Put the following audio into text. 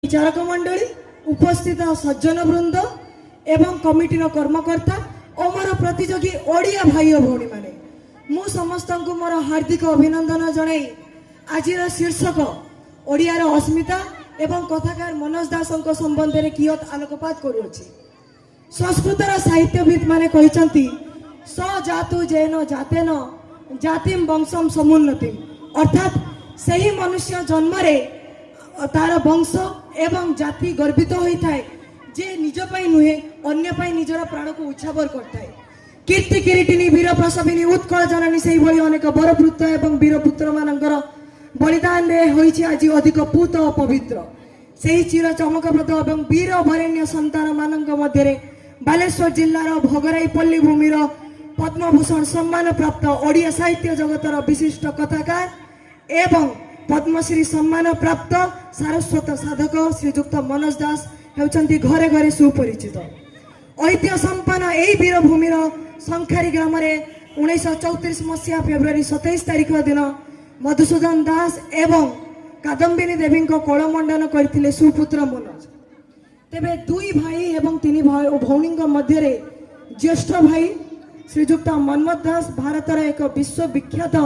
विचारक मंडली उपस्थित सज्जन वृंद एवं कमिटीर कर्मकर्ता और मोर प्रतियोगी ओडिया भाई और भौणी माने मु समस्त को मोर हार्दिक अभिनंदन जनाई आज शीर्षक ओडियार अस्मिता एवं कथाकार मनोज दास संबंध में कियत आलोकपात करुछि। संस्कृतर साहित्यविद माने कहते स जातु जैन जातेन जातिम वंशम समुन्नति अर्थात सही मनुष्य जन्मरे तार वंश एवं जाति गर्वित होता है जे निज पाई नुहे अन्य पाई निजर प्राण को उछावर करता है। कीर्ति किरीटिनी वीर प्रसविनी उत्कल जननी से अनेक बरपुत्र एवं वीरपुत्र मानकर बलिदान होइछि आज अधिक पूत और पवित्र से चिर चमकप्रद एवं वीर वरेण्य संतान मानक मध्य बालेश्वर जिलार भोगराईपल्ली भूमिर पद्मभूषण सम्मान प्राप्त ओडिया साहित्य जगतर विशिष्ट कथाकार एवं पद्मश्री सम्मान प्राप्त सारस्वत साधक श्रीजुक्त मनोज दास हेउचंती घरे घरे सुपरिचित। ऐतिह्य संपन्न यही वीरभूमिर संखारी ग्राम 1934 मसीहा फेब्रुआरी 27 तारिख दिन मधुसूदन दास एवं कादम्बिनी देवी कलमंडन करथिले सुपुत्र मनोज। तेबे दुई भाई एवं तीन भौणी मध्य ज्येष्ठ भाई श्रीजुक्त मनमथ दास भारतर एक विश्वविख्यात